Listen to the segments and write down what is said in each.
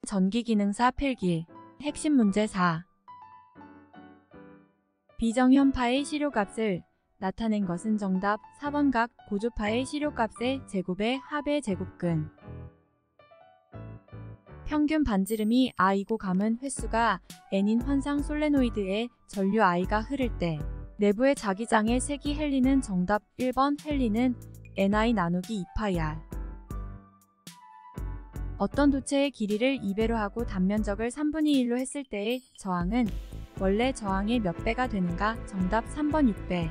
전기기능사 필기. 핵심 문제 4. 비정현파의 시료값을 나타낸 것은 정답 4번 각 고주파의 시료값의 제곱의 합의 제곱근. 평균 반지름이 I고 감은 횟수가 N인 환상 솔레노이드에 전류 I가 흐를 때 내부의 자기장의 색이 헬리는 정답 1번 헬리는 Ni 나누기 2파이R. 어떤 도체의 길이를 2배로 하고 단면적을 3분의 1로 했을 때의 저항은 원래 저항의 몇 배가 되는가? 정답 3번 6배.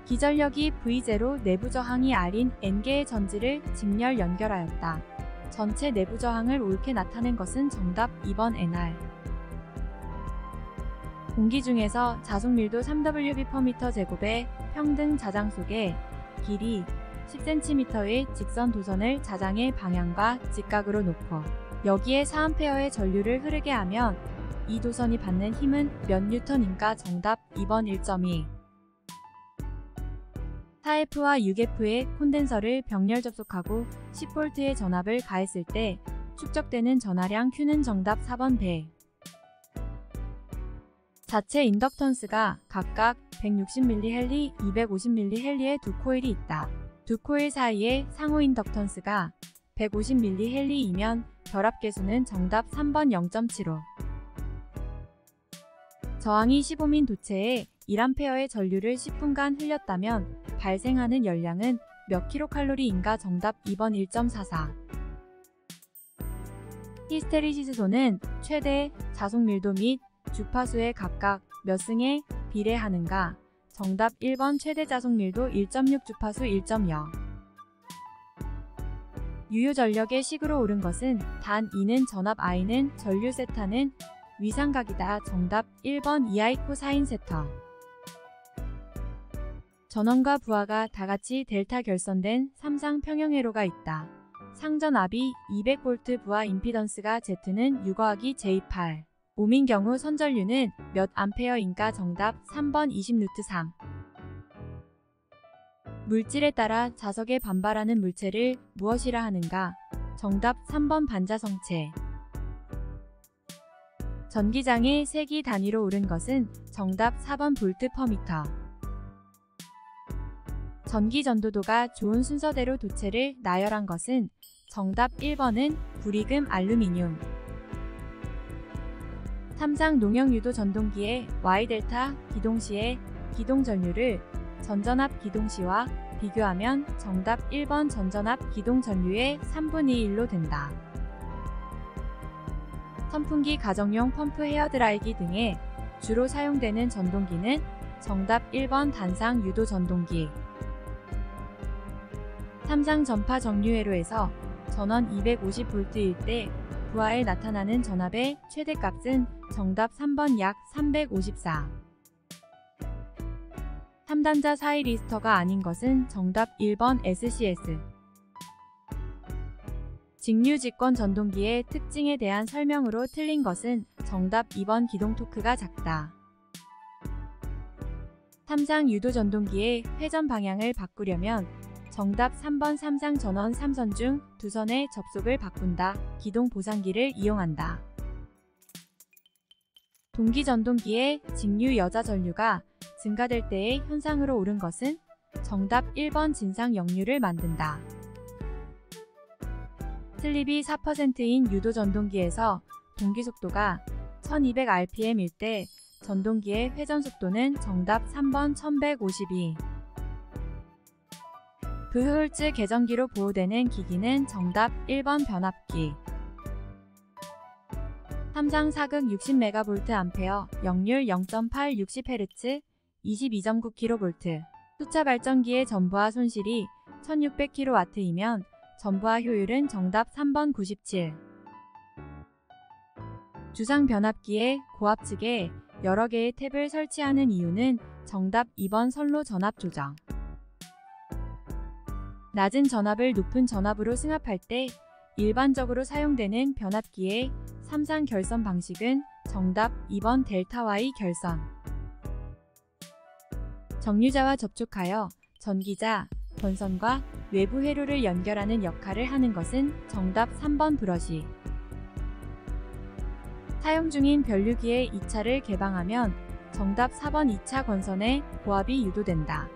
기전력이 V0 내부 저항이 R인 N개의 전지를 직렬 연결하였다. 전체 내부 저항을 옳게 나타낸 것은 정답 2번 NR. 공기 중에서 자속밀도 3Wb/m 제곱의 평등 자장 속에 길이 10cm의 직선 도선을 자장의 방향과 직각으로 놓고 여기에 4A의 전류를 흐르게 하면 이 도선이 받는 힘은 몇 뉴턴인가? 정답 2번 1.2. 4F와 6F의 콘덴서를 병렬 접속하고 10V의 전압을 가했을 때 축적되는 전하량 Q는 정답 4번 배. 자체 인덕턴스가 각각 160mH, 250mH의 두 코일이 있다. 두 코일 사이의 상호 인덕턴스가 150mH이면 결합계수는 정답 3번 0.75. 저항이 15민 도체에 1A의 전류를 10분간 흘렸다면 발생하는 열량은 몇 킬로칼로리인가? 정답 2번 1.44. 히스테리시스소는 최대 자속밀도 및 주파수에 각각 몇 승에 비례하는가? 정답 1번 최대 자속밀도 1.6 주파수 1.0. 유효전력의 식으로 옳은 것은 단 2는 전압 I는 전류 세타는 위상각이다. 정답 1번 2I 코사인 세터. 전원과 부하가 다같이 델타 결선된 3상 평형회로가 있다. 상전압이 200V 부하 임피던스가 Z는 6 더하기 J8 ohm인 경우 선전류는 몇 암페어인가? 정답 3번 20루트3. 물질에 따라 자석에 반발하는 물체를 무엇이라 하는가? 정답 3번 반자성체. 전기장의 세기 단위로 옳은 것은 정답 4번 볼트/미터. 전기 전도도가 좋은 순서대로 도체를 나열한 것은 정답 1번은 불이금 알루미늄. 3상 농형 유도 전동기의 Y델타 기동시의 기동 전류를 전전압 기동시와 비교하면 정답 1번 전전압 기동 전류의 3분의 1로 된다. 선풍기, 가정용 펌프, 헤어드라이기 등에 주로 사용되는 전동기는 정답 1번 단상 유도 전동기. 3상 전파 정류회로에서 전원 250V일 때 부하에 나타나는 전압의 최대값은 정답 3번 약 354. 3단자 사이리스터가 아닌 것은 정답 1번 SCS. 직류-직권 전동기의 특징에 대한 설명으로 틀린 것은 정답 2번 기동 토크가 작다. 3상 유도 전동기의 회전 방향을 바꾸려면 정답 3번 3상 전원 3선 중 2선의 접속을 바꾼다. 기동 보상기를 이용한다. 동기 전동기의 직류 여자 전류가 증가될 때의 현상으로 옳은 것은 정답 1번 진상 역류를 만든다. 슬립이 4%인 유도 전동기에서 동기 속도가 1200rpm일 때 전동기의 회전 속도는 정답 3번 1152. 브흐홀츠 계전기로 보호되는 기기는 정답 1번 변압기. 3상 사극 60MVA, 역률 0.8 60Hz, 22.9kV. 수차 발전기의 전부하 손실이 1600kW이면 전부하 효율은 정답 3번 97. 주상 변압기의 고압 측에 여러 개의 탭을 설치하는 이유는 정답 2번 선로 전압 조정. 낮은 전압을 높은 전압으로 승합할 때 일반적으로 사용되는 변압기의 3상 결선 방식은 정답 2번 델타 Y 결선. 정류자와 접촉하여 전기자, 본선과 외부 회로를 연결하는 역할을 하는 것은 정답 3번 브러쉬. 사용 중인 변류기의 2차를 개방하면 정답 4번 2차 건선에 고압이 유도된다.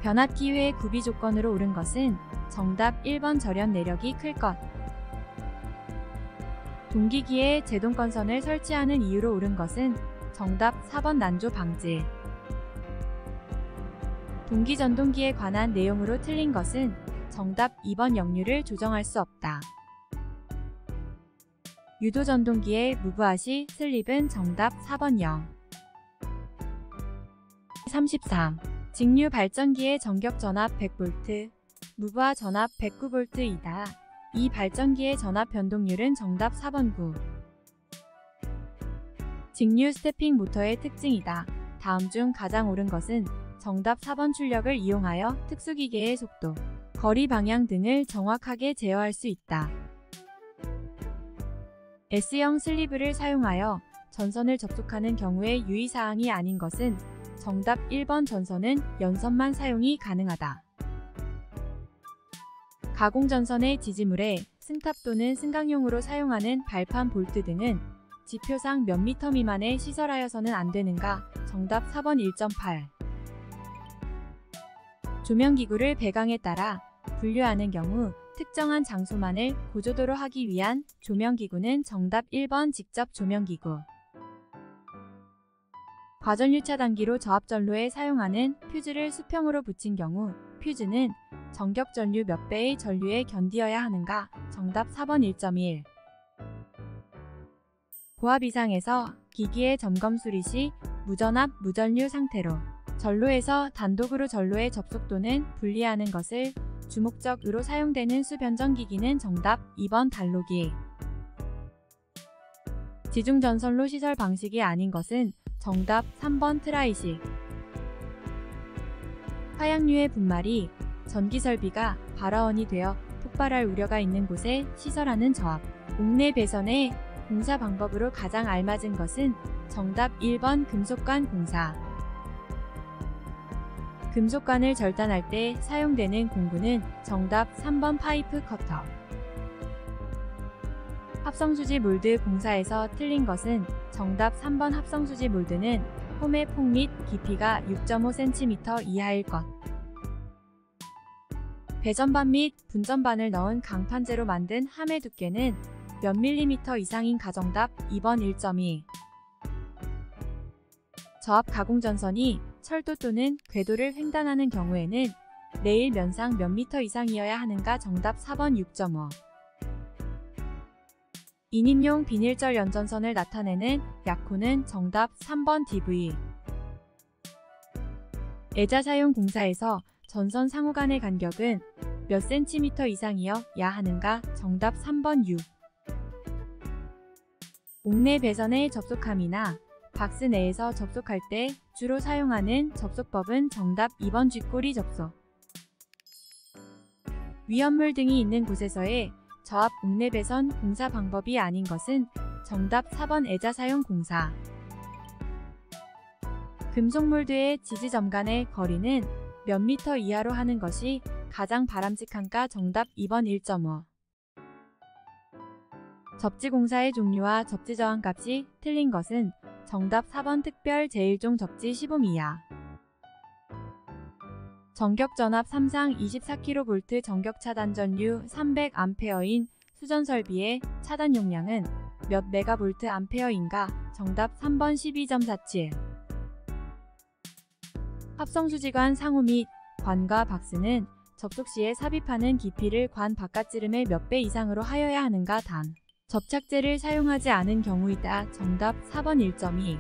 변압기회의 구비 조건으로 옳은 것은 정답 1번 절연 내력이 클 것. 동기기에 제동 건선을 설치하는 이유로 옳은 것은 정답 4번 난조 방지. 동기 전동기에 관한 내용으로 틀린 것은 정답 2번 역류를 조정할 수 없다. 유도 전동기의 무브아시 슬립은 정답 4번 0. 33. 직류 발전기의 전격 전압 100V, 무브아 전압 109V이다. 이 발전기의 전압 변동률은 정답 4번 9. 직류 스태핑 모터의 특징이다. 다음 중 가장 옳은 것은 정답 4번 출력을 이용하여 특수기계의 속도, 거리 방향 등을 정확하게 제어할 수 있다. S형 슬리브를 사용하여 전선을 접속하는 경우의 유의사항이 아닌 것은 정답 1번 전선은 연선만 사용이 가능하다. 가공전선의 지지물에 승탑 또는 승강용으로 사용하는 발판 볼트 등은 지표상 몇 미터 미만에 시설하여서는 안 되는가? 정답 4번 1.8. 조명기구를 배강에 따라 분류하는 경우 특정한 장소만을 고조도로 하기 위한 조명기구는 정답 1번 직접 조명기구. 과전류 차단기로 저압전로에 사용하는 퓨즈를 수평으로 붙인 경우 퓨즈는 정격전류 몇 배의 전류에 견디어야 하는가? 정답 4번 1.1. 고압 이상에서 기기의 점검 수리 시 무전압, 무전류 상태로 전로에서 단독으로 전로의 접속 또는 분리하는 것을 주목적으로 사용되는 수변전기기는 정답 2번 단로기. 지중전선로 시설 방식이 아닌 것은 정답 3번 트라이식. 화약류의 분말이 전기설비가 발화원이 되어 폭발할 우려가 있는 곳에 시설하는 저압, 옥내 배선의 공사 방법으로 가장 알맞은 것은 정답 1번 금속관 공사. 금속관을 절단할 때 사용되는 공구는 정답 3번 파이프 커터. 합성수지 몰드 공사에서 틀린 것은 정답 3번 합성수지 몰드는 홈의 폭 및 깊이가 6.5cm 이하일 것. 배전반 및 분전반을 넣은 강판재로 만든 함의 두께는 몇 밀리미터 이상인 가정답 2번 1.2. 저압 가공전선이 철도 또는 궤도를 횡단하는 경우에는 레일 면상 몇 미터 이상이어야 하는가? 정답 4번 6.5. 인인용 비닐절 연전선을 나타내는 약호는 정답 3번 DV. 애자 사용 공사에서 전선 상호 간의 간격은 몇 센티미터 이상이어야 하는가? 정답 3번 6. 옥내 배선에 접속함이나 박스 내에서 접속할 때 주로 사용하는 접속법은 정답 2번 쥐꼬리 접속. 위험물 등이 있는 곳에서의 저압 옥내 배선 공사 방법이 아닌 것은 정답 4번 애자 사용 공사. 금속 몰드의 지지점 간의 거리는 몇 미터 이하로 하는 것이 가장 바람직한가? 정답 2번 1.5. 접지 공사의 종류와 접지 저항 값이 틀린 것은 정답 4번 특별 제1종 접지 시범 이하. 전격 전압 3상 24kV 전격 차단 전류 300A인 수전 설비의 차단 용량은 몇 메가볼트 암페어인가? 정답 3번 12.47. 합성수지관 상호 및 관과 박스는 접속 시에 삽입하는 깊이를 관 바깥지름의 몇 배 이상으로 하여야 하는가? 단. 접착제를 사용하지 않은 경우이다. 정답 4번 1.2.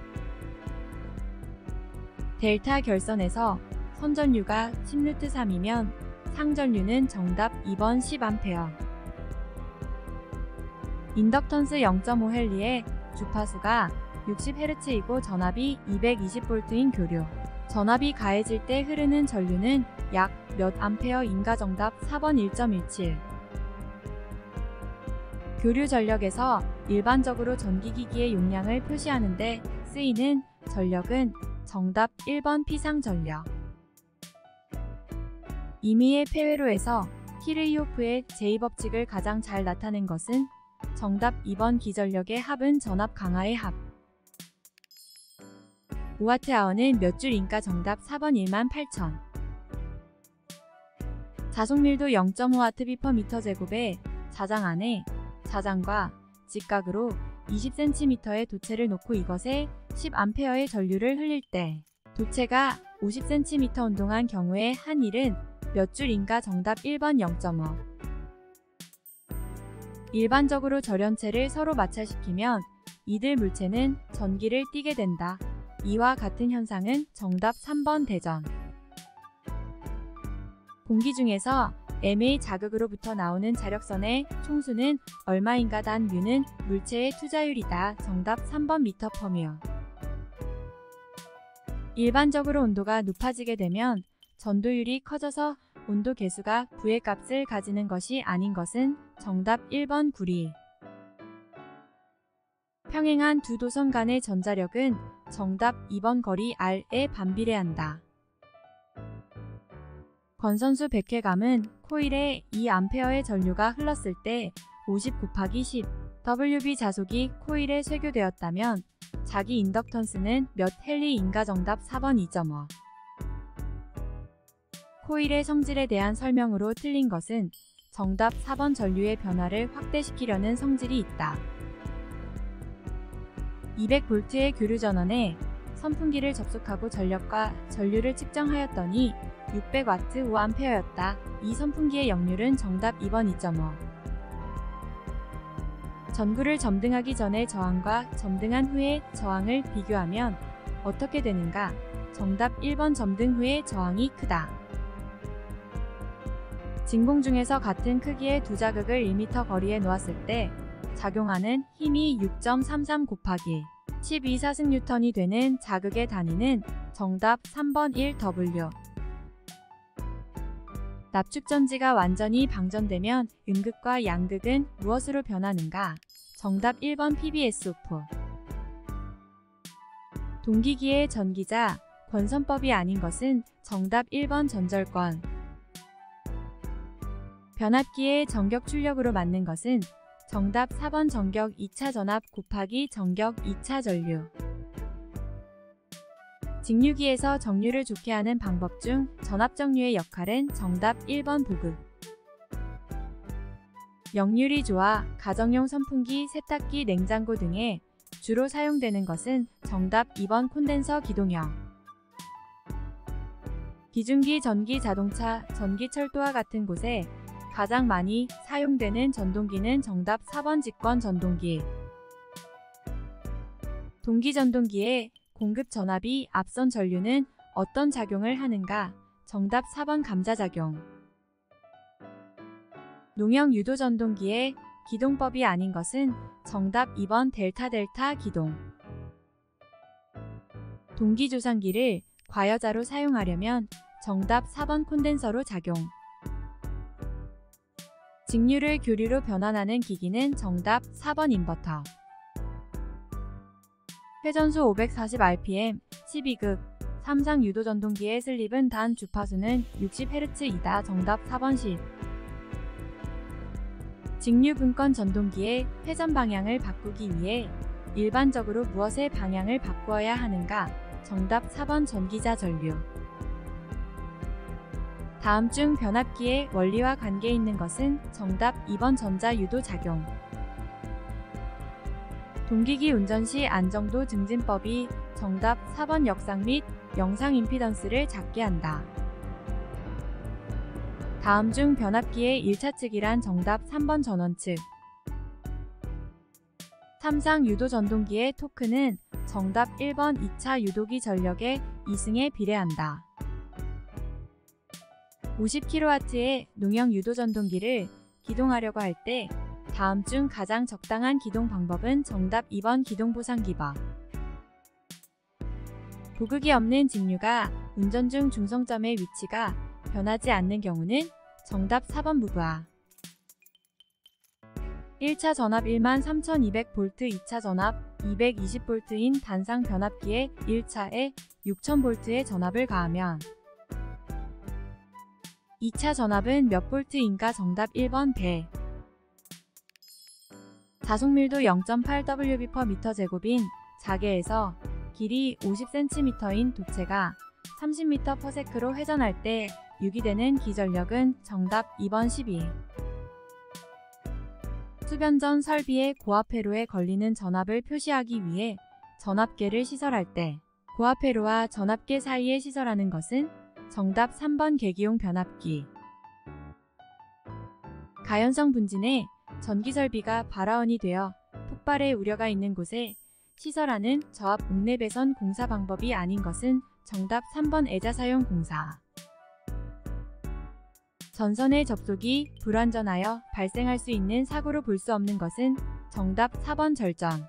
델타 결선에서 선전류가 10루트3이면 상전류는 정답 2번 10A. 인덕턴스 0.5헨리의 주파수가 60Hz이고 전압이 220V인 교류. 전압이 가해질 때 흐르는 전류는 약 몇 암페어인가? 정답 4번 1.17. 교류 전력에서 일반적으로 전기기기의 용량을 표시하는 데 쓰이는 전력은 정답 1번 피상 전력. 이미의 페웨로에서 키르이호프의 제2법칙을 가장 잘 나타낸 것은 정답 2번 기전력의 합은 전압 강하의 합. 5와트아워는 몇 줄인가? 정답 4번 18,000. 자속밀도 0.5W/m제곱에 자장 안에 자장과 직각으로 20cm의 도체를 놓고 이것에 10A의 전류를 흘릴 때 도체가 50cm 운동한 경우에 한 일은 몇 줄인가? 정답 1번 0.5. 일반적으로 절연체를 서로 마찰시키면 이들 물체는 전기를 띠게 된다. 이와 같은 현상은 정답 3번 대전. 공기 중에서 M의 자극으로부터 나오는 자력선의 총수는 얼마인가? 단 U는 물체의 투자율이다. 정답 3번 m/μ. 일반적으로 온도가 높아지게 되면 전도율이 커져서 온도 계수가 V의 값을 가지는 것이 아닌 것은 정답 1번 구리. 평행한 두 도선 간의 전자력은 정답 2번 거리 R에 반비례한다. 건선수 100회감은 코일에 2A의 전류가 흘렀을 때 50 곱하기 10 WB 자속이 코일에 쇄교되었다면 자기 인덕턴스는 몇 헨리인가? 정답 4번 2.5. 코일의 성질에 대한 설명으로 틀린 것은 정답 4번 전류의 변화를 확대시키려는 성질이 있다. 200V의 교류 전원에 선풍기를 접속하고 전력과 전류를 측정하였더니 600W 5A였다. 이 선풍기의 역률은 정답 2번 2.5. 전구를 점등하기 전의 저항과 점등한 후의 저항을 비교하면 어떻게 되는가? 정답 1번 점등 후의 저항이 크다. 진공 중에서 같은 크기의 두 자극을 1m 거리에 놓았을 때 작용하는 힘이 6.33 곱하기 12사승뉴턴이 되는 자극의 단위는 정답 3번 1W. 납축전지가 완전히 방전되면 음극과 양극은 무엇으로 변하는가? 정답 1번 PbS-OF. 동기기의 전기자 권선법이 아닌 것은 정답 1번 전절권. 변압기의 전격 출력으로 맞는 것은 정답 4번 전격 2차 전압 곱하기 전격 2차 전류. 직류기에서 정류를 좋게 하는 방법 중 전압정류의 역할은 정답 1번 보급. 역률이 좋아 가정용 선풍기, 세탁기, 냉장고 등에 주로 사용되는 것은 정답 2번 콘덴서 기동형. 기중기, 전기, 자동차, 전기철도와 같은 곳에 가장 많이 사용되는 전동기는 정답 4번 직권 전동기. 동기전동기의 공급 전압이 앞선 전류는 어떤 작용을 하는가? 정답 4번 감자작용. 농형 유도전동기의 기동법이 아닌 것은 정답 2번 델타 기동. 동기조상기를 과여자로 사용하려면 정답 4번 콘덴서로 작용. 직류를 교류로 변환하는 기기는 정답 4번 인버터. 회전수 540rpm, 12급, 3상 유도전동기의 슬립은 단 주파수는 60Hz이다. 정답 4번 10. 직류분권 전동기의 회전 방향을 바꾸기 위해 일반적으로 무엇의 방향을 바꾸어야 하는가? 정답 4번 전기자 전류. 다음 중 변압기의 원리와 관계 있는 것은 정답 2번 전자유도작용. 동기기 운전 시 안정도 증진법이 정답 4번 역상 및 영상 임피던스를 작게 한다. 다음 중 변압기의 1차 측이란 정답 3번 전원측. 3상 유도 전동기의 토크는 정답 1번 2차 유도기 전력의 2승에 비례한다. 50kW의 농형 유도 전동기를 기동하려고 할 때 다음 중 가장 적당한 기동 방법은 정답 2번 기동보상기법. 보극이 없는 직류가 운전 중 중성점의 위치가 변하지 않는 경우는 정답 4번 무브화. 1차 전압 13200V, 2차 전압 220V인 단상 변압기에 1차에 6000V의 전압을 가하면 2차 전압은 몇 볼트인가? 정답 1번 100. 자속밀도 0.8 Wb/m제곱인 자개에서 길이 50cm인 도체가 30m/s로 회전할 때 유기되는 기전력은 정답 2번 12. 수변전 설비의 고압회로에 걸리는 전압을 표시하기 위해 전압계를 시설할 때 고압회로와 전압계 사이에 시설하는 것은 정답 3번 계기용 변압기. 가연성 분진의 전기설비가 발화원이 되어 폭발의 우려가 있는 곳에 시설하는 저압 옥내배선 공사 방법이 아닌 것은 정답 3번 애자사용 공사. 전선의 접속이 불완전하여 발생할 수 있는 사고로 볼 수 없는 것은 정답 4번 절전.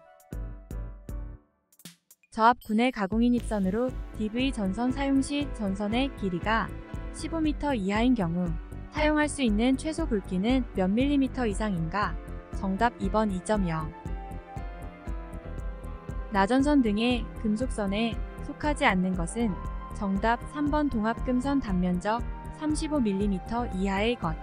저압 군의 가공인 입선으로 DV 전선 사용 시 전선의 길이가 15m 이하인 경우 사용할 수 있는 최소 굵기는 몇 밀리미터 이상인가? 정답 2번 2.0. 나전선 등의 금속선에 속하지 않는 것은 정답 3번 동합금선 단면적 35mm 이하의 것.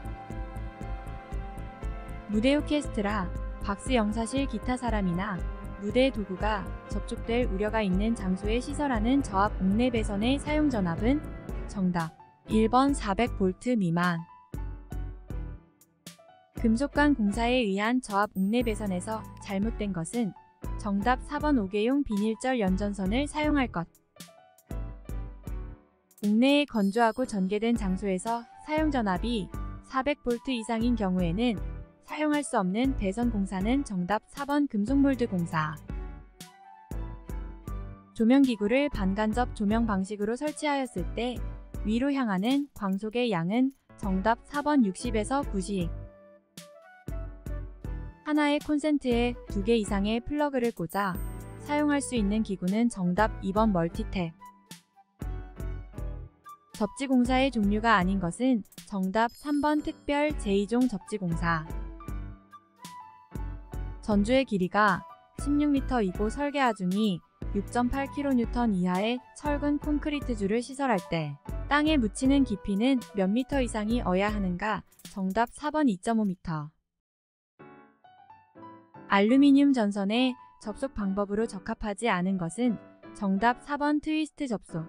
무대 오케스트라, 박스 영사실 기타 사람이나 무대 도구가 접촉될 우려가 있는 장소에 시설하는 저압 옥내배선의 사용 전압은 정답 1번 400V 미만. 금속관 공사에 의한 저압 옥내배선에서 잘못된 것은 정답 4번 5개용 비닐절 연전선을 사용할 것. 옥내에 건조하고 전개된 장소에서 사용 전압이 400V 이상인 경우에는 사용할 수 없는 배선 공사는 정답 4번 금속몰드 공사. 조명기구를 반간접 조명 방식으로 설치하였을 때 위로 향하는 광속의 양은 정답 4번 60에서 90. 하나의 콘센트에 2개 이상의 플러그를 꽂아 사용할 수 있는 기구는 정답 2번 멀티탭. 접지공사의 종류가 아닌 것은 정답 3번 특별 제2종 접지공사. 전주의 길이가 16m이고 설계 하중이 6.8kN 이하의 철근 콘크리트줄을 시설할 때 땅에 묻히는 깊이는 몇 미터 이상이 어야 하는가? 정답 4번 2.5m. 알루미늄 전선의 접속 방법으로 적합하지 않은 것은 정답 4번 트위스트 접속.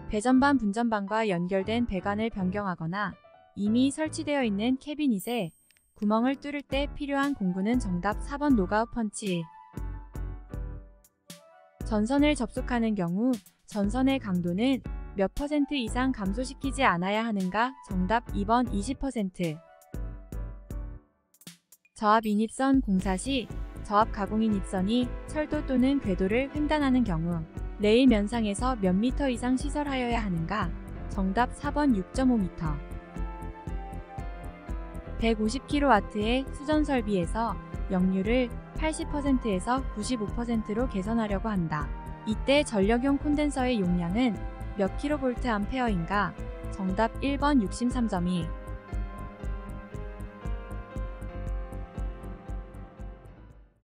배전반 분전반과 연결된 배관을 변경하거나 이미 설치되어 있는 캐비닛에 구멍을 뚫을 때 필요한 공구는 정답 4번 노가웃 펀치. 전선을 접속하는 경우 전선의 강도는 몇 퍼센트 이상 감소시키지 않아야 하는가? 정답 2번 20%. 저압 인입선 공사 시 저압 가공인 입선이 철도 또는 궤도를 횡단하는 경우 레일 면상에서 몇 미터 이상 시설하여야 하는가? 정답 4번 6.5m. 150kW의 수전 설비에서 역류를 80%에서 95%로 개선하려고 한다. 이때 전력용 콘덴서의 용량은 몇 kVA인가? 정답 1번 63.2.